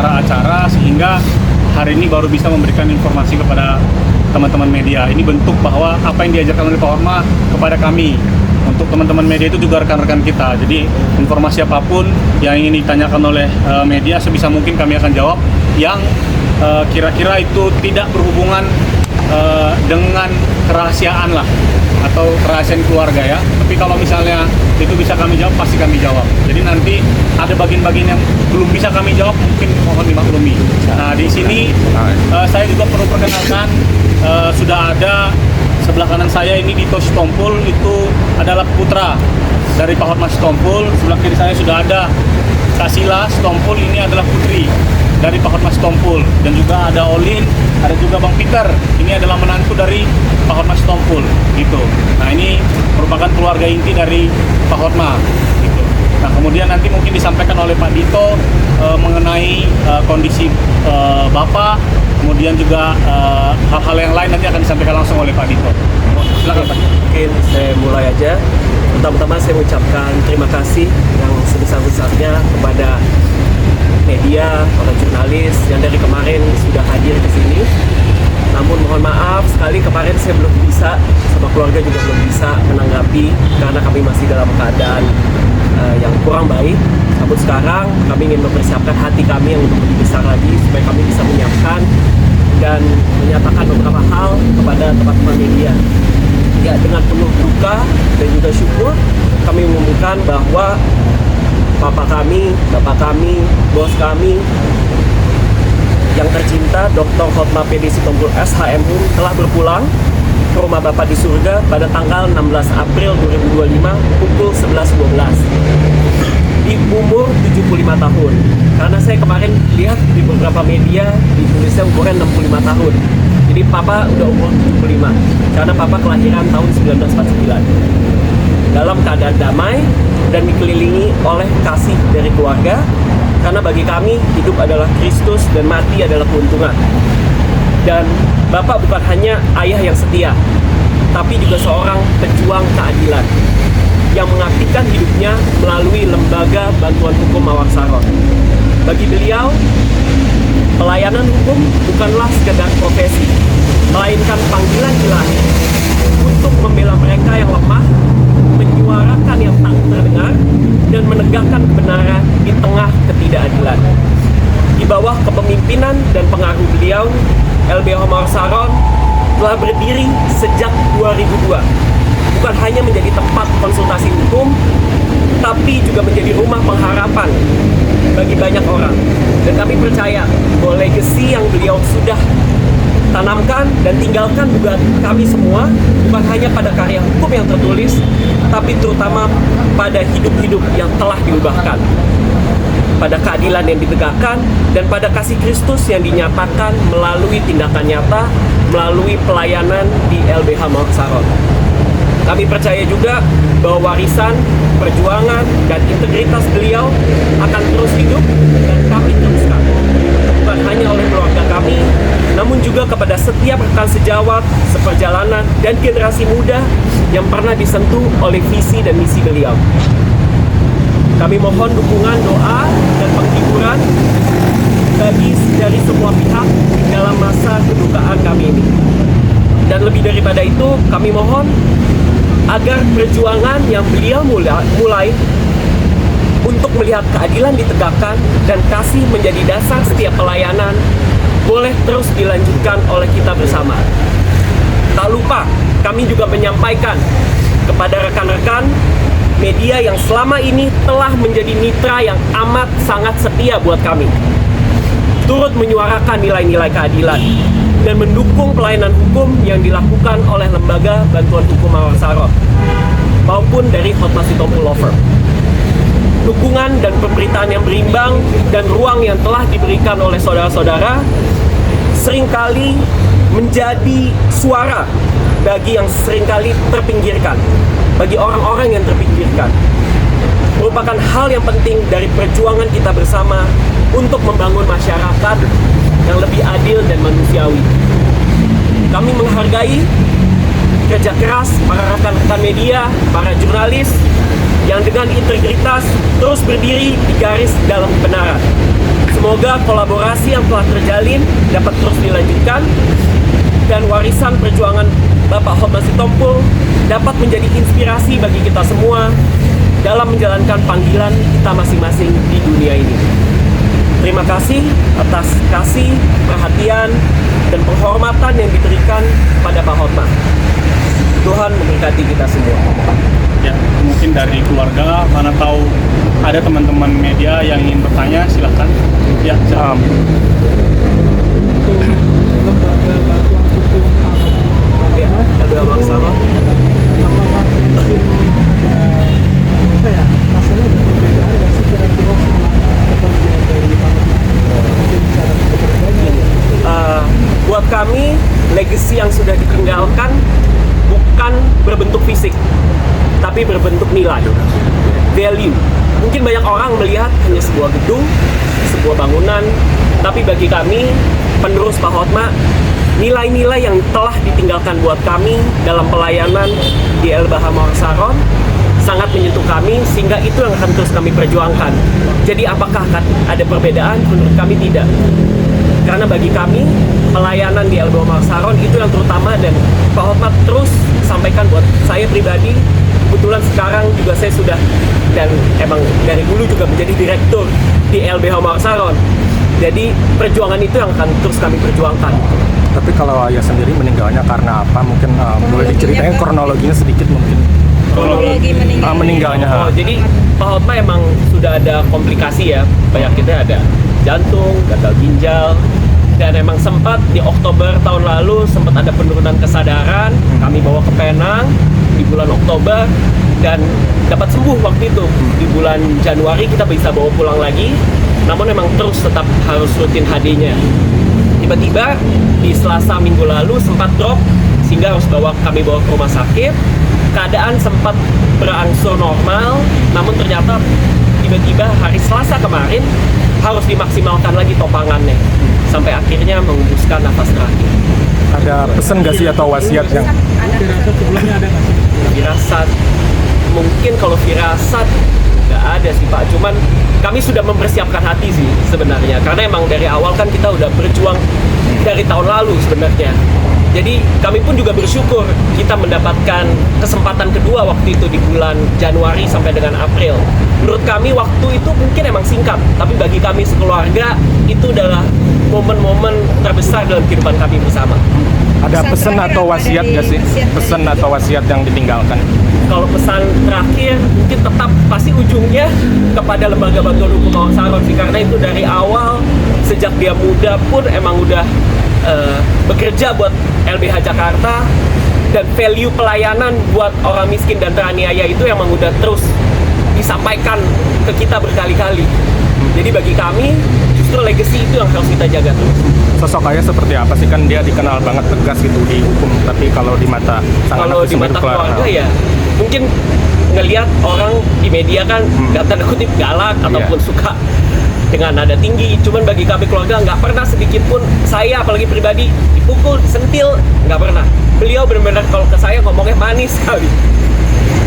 acara-acara sehingga hari ini baru bisa memberikan informasi kepada teman-teman media. Ini bentuk bahwa apa yang diajarkan oleh Pak Hotma kepada kami. Untuk teman-teman media itu juga rekan-rekan kita. Jadi informasi apapun yang ingin ditanyakan oleh media sebisa mungkin kami akan jawab yang kira-kira itu tidak berhubungan dengan kerahasiaan lah atau kerahasiaan keluarga ya. Tapi kalau misalnya itu bisa kami jawab, pasti kami jawab. Jadi nanti ada bagian-bagian yang belum bisa kami jawab, mungkin mohon dimaklumi. Nah di sini saya juga perlu perkenalkan, sudah ada sebelah kanan saya ini Dito Sitompul, itu adalah putra dari Pak Hotma Sitompul. Sebelah kiri saya sudah ada Kasila Sitompul, ini adalah putri dari Pak Hotma Sitompul. Dan juga ada Olin, ada juga Bang Peter, ini adalah menantu dari Pak Hotma Sitompul gitu. Nah ini merupakan keluarga inti dari Pak Hotma gitu. Nah kemudian nanti mungkin disampaikan oleh Pak Dito mengenai kondisi Bapak, kemudian juga hal-hal yang lain nanti akan disampaikan langsung oleh Pak Dito. Silakan Pak. Mungkin saya mulai aja. Pertama-tama saya mengucapkan terima kasih yang sebesar-besarnya kepada media, para jurnalis yang dari kemarin sudah hadir di sini. Namun mohon maaf sekali kemarin saya belum bisa, sama keluarga juga belum bisa menanggapi karena kami masih dalam keadaan yang kurang baik. Namun sekarang kami ingin mempersiapkan hati kami yang lebih besar lagi supaya kami bisa menyiapkan dan menyatakan beberapa hal kepada teman-teman media. Ya, dengan penuh duka dan juga syukur kami mengumumkan bahwa bapak kami, bos kami yang tercinta Dr. Hotma PD Sitompul SHMU telah berpulang ke rumah Bapak di surga pada tanggal 16 April 2025 pukul 11.12 di umur 75 tahun. Karena saya kemarin lihat di beberapa media di Indonesia umurnya 65 tahun. Jadi Papa udah umur 75 karena Papa kelahiran tahun 1949. Dalam keadaan damai dan dikelilingi oleh kasih dari keluarga. Karena bagi kami hidup adalah Kristus dan mati adalah keuntungan. Dan Bapak bukan hanya ayah yang setia, tapi juga seorang pejuang keadilan yang mengabdikan hidupnya melalui lembaga bantuan hukum Mawar Saron. Bagi beliau, pelayanan hukum bukanlah sekedar profesi, melainkan panggilan ilahi untuk membela mereka yang lemah, menyuarakan yang tak terdengar, dan menegakkan kebenaran di tengah ketidakadilan. Di bawah kepemimpinan dan pengaruh beliau, LBH Mawar Saron telah berdiri sejak 2002. Bukan hanya menjadi tempat konsultasi hukum, tapi juga menjadi rumah pengharapan bagi banyak orang. Dan kami percaya bahwa legacy yang beliau sudah tanamkan dan tinggalkan juga kami semua, bukan hanya pada karya hukum yang tertulis, tapi terutama pada hidup-hidup yang telah diubahkan, pada keadilan yang ditegakkan, dan pada kasih Kristus yang dinyatakan melalui tindakan nyata, melalui pelayanan di LBH Mawar Saron. Kami percaya juga bahwa warisan, perjuangan, dan integritas beliau akan terus hidup dan kami teruskan. Bukan hanya oleh keluarga kami, namun juga kepada setiap rekan sejawat, seperjalanan, dan generasi muda yang pernah disentuh oleh visi dan misi beliau. Kami mohon dukungan, doa, dan penghiburan dari semua pihak dalam masa kedukaan kami ini. Dan lebih daripada itu, kami mohon agar perjuangan yang beliau mulai untuk melihat keadilan ditegakkan dan kasih menjadi dasar setiap pelayanan boleh terus dilanjutkan oleh kita bersama. Tak lupa, kami juga menyampaikan kepada rekan-rekan media yang selama ini telah menjadi mitra yang amat sangat setia buat kami, turut menyuarakan nilai-nilai keadilan dan mendukung pelayanan hukum yang dilakukan oleh lembaga bantuan hukum Mawar Saron maupun dari Hotma Sitompul Law Firm. Dukungan dan pemberitaan yang berimbang dan ruang yang telah diberikan oleh saudara-saudara seringkali menjadi suara bagi yang seringkali terpinggirkan, bagi orang-orang yang terpinggirkan. Merupakan hal yang penting dari perjuangan kita bersama untuk membangun masyarakat yang lebih adil dan manusiawi. Kami menghargai kerja keras para rekan-rekan media, para jurnalis yang dengan integritas terus berdiri di garis dalam kebenaran. Semoga kolaborasi yang telah terjalin dapat terus dilanjutkan dan warisan perjuangan Bapak Hotma Sitompul dapat menjadi inspirasi bagi kita semua dalam menjalankan panggilan kita masing-masing di dunia ini. Terima kasih atas kasih, perhatian, dan penghormatan yang diberikan pada Pak Hotma. Tuhan memberkati kita semua. Ya, mungkin dari keluarga, mana tahu ada teman-teman media yang ingin bertanya, silahkan. Ya, silakan. Ya, ada masalah. Buat kami, legacy yang sudah ditinggalkan bukan berbentuk fisik, tapi berbentuk nilai, value. Mungkin banyak orang melihat hanya sebuah gedung, sebuah bangunan, tapi bagi kami, penerus Pak Hotma, nilai-nilai yang telah ditinggalkan buat kami dalam pelayanan di LBH Mawar Saron sangat menyentuh kami, sehingga itu yang akan terus kami perjuangkan. Jadi apakah ada perbedaan? Menurut kami tidak. Karena bagi kami, pelayanan di LBH Mawar Saron itu yang terutama, dan Pak Hotma terus sampaikan buat saya pribadi. Kebetulan sekarang juga saya sudah, dan emang dari dulu juga menjadi direktur di LBH Mawar Saron. Jadi perjuangan itu yang akan terus kami perjuangkan. Tapi kalau ayah sendiri meninggalnya karena apa? Mungkin boleh diceritain kronologinya sedikit mungkin. Kronologi meninggalnya. Jadi Pak Hotma emang sudah ada komplikasi ya, penyakitnya ada jantung, gatal ginjal, dan emang sempat di Oktober tahun lalu sempat ada penurunan kesadaran. Kami bawa ke Penang di bulan Oktober dan dapat sembuh waktu itu. Di bulan Januari kita bisa bawa pulang lagi, namun emang terus tetap harus rutin HD-nya. Tiba-tiba di Selasa minggu lalu sempat drop sehingga harus kami bawa ke rumah sakit. Keadaan sempat berangsur normal, namun ternyata tiba-tiba hari Selasa kemarin harus dimaksimalkan lagi topangannya sampai akhirnya mengembuskan nafas terakhir. Ada pesan nggak sih atau wasiat yang Firasat sebelumnya ada nggak sih? Firasat, mungkin kalau firasat nggak ada sih Pak, cuman kami sudah mempersiapkan hati sih sebenarnya, karena emang dari awal kan kita udah berjuang dari tahun lalu sebenarnya. Jadi kami pun juga bersyukur kita mendapatkan kesempatan kedua waktu itu di bulan Januari sampai dengan April. Menurut kami waktu itu mungkin emang singkat, tapi bagi kami sekeluarga itu adalah momen-momen terbesar dalam kehidupan kami bersama. ada pesan atau wasiat nggak sih? Pesan atau wasiat yang ditinggalkan? Kalau pesan terakhir mungkin tetap pasti ujungnya kepada Lembaga Bantuan Hukum Mawar Saron sih, karena itu dari awal sejak dia muda pun emang udah bekerja buat LBH Jakarta, dan value pelayanan buat orang miskin dan teraniaya itu emang udah terus disampaikan ke kita berkali-kali. Jadi bagi kami justru legacy itu yang harus kita jaga terus. Sosok ayah seperti apa sih? Kan dia dikenal banget tegas gitu di hukum, tapi kalau di mata kalau di mata keluarga ya mungkin ngelihat orang di media kan tanda kutip galak ataupun suka dengan nada tinggi. Cuman bagi kami keluarga nggak pernah sedikit pun saya apalagi pribadi dipukul, disentil, nggak pernah. Beliau benar-benar kalau ke saya ngomongnya manis sekali.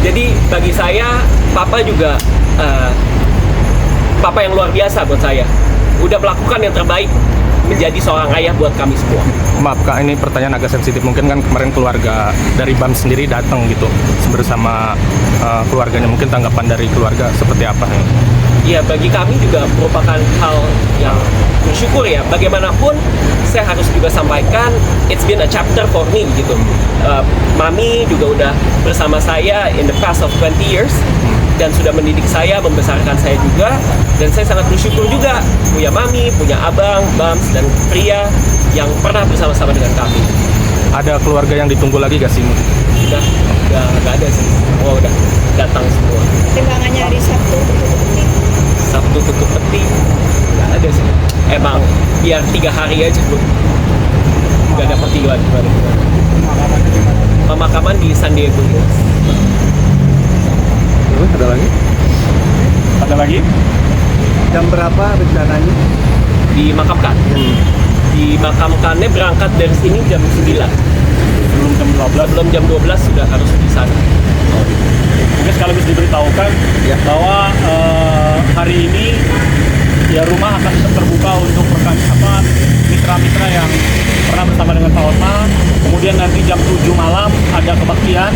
Jadi bagi saya papa juga papa yang luar biasa buat saya. Udah melakukan yang terbaik menjadi seorang ayah buat kami semua. Maaf Kak, ini pertanyaan agak sensitif. Mungkin kan kemarin keluarga dari BAM sendiri datang gitu bersama keluarganya. Mungkin tanggapan dari keluarga seperti apa? Ya bagi kami juga merupakan hal yang bersyukur ya. Bagaimanapun saya harus juga sampaikan, it's been a chapter for me gitu. Mami juga udah bersama saya in the past of 20 years dan sudah mendidik saya, membesarkan saya juga, dan saya sangat bersyukur juga punya mami, punya abang, Bams, dan Pria yang pernah bersama-sama dengan kami. Ada keluarga yang ditunggu lagi gak sih? Udah nggak ada sih, semua udah datang semua. Timbangannya hari Sabtu tutup peti. Sabtu tutup peti nggak ada sih. Emang biar 3 hari aja Bu, nggak ada pertigaan. Pemakaman di San Diego Hills. Ada lagi? Ada lagi? Jam berapa rencananya? Dimakamkan. Dimakamkannya berangkat dari sini jam 9. Belum jam 12. Belum jam 12 sudah harus di sana. Mungkin sekaligus diberitahukan bahwa hari ini ya rumah akan tetap terbuka untuk rekan mitra-mitra yang pernah bersama dengan Pak Hotma. Kemudian nanti jam 7 malam ada kebaktian.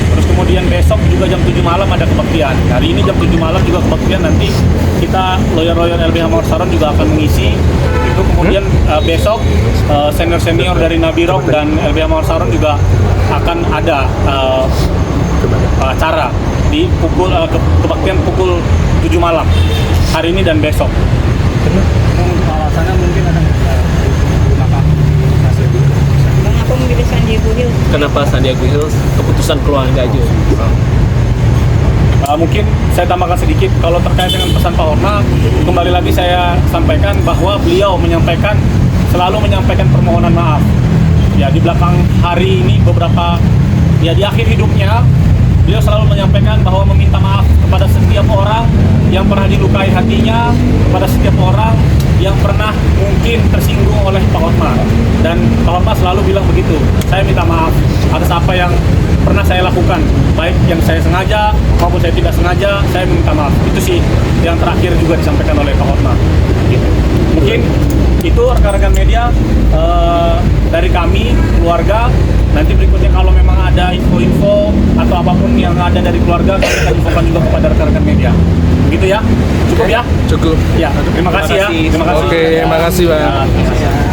Terus kemudian besok juga jam 7 malam ada kebaktian. Hari ini jam 7 malam juga kebaktian, nanti kita lawyer-lawyer LBH Mawar Saron juga akan mengisi. Itu kemudian besok senior-senior dari Nabirok dan LBH Mawar Saron juga akan ada acara di kebaktian pukul 7 malam hari ini dan besok. Alasannya mungkin ada Bang, apa memilih San Diego Hills? Kenapa San Diego Hills? Keputusan keluarga aja. Mungkin saya tambahkan sedikit kalau terkait dengan pesan Pak Hotma, kembali lagi saya sampaikan bahwa beliau selalu menyampaikan permohonan maaf. Ya, di belakang hari ini di akhir hidupnya beliau selalu menyampaikan bahwa meminta maaf kepada setiap orang yang pernah dilukai hatinya, kepada setiap orang yang pernah mungkin tersinggung oleh Pak Hotma. Dan Pak Hotma selalu bilang begitu, saya minta maaf atas apa yang pernah saya lakukan, baik yang saya sengaja maupun saya tidak sengaja, saya minta maaf. Itu sih yang terakhir juga disampaikan oleh Pak Hotma. Gitu. Mungkin itu rekan-rekan media dari kami, keluarga. Nanti berikutnya kalau memang ada info-info atau apapun yang ada dari keluarga, kami akan infokan juga kepada rekan-rekan media. Begitu ya? Cukup ya? Cukup. Ya, terima kasih ya. Terima kasih. Terima kasih. Oke, makasih Bang. Ya, terima kasih.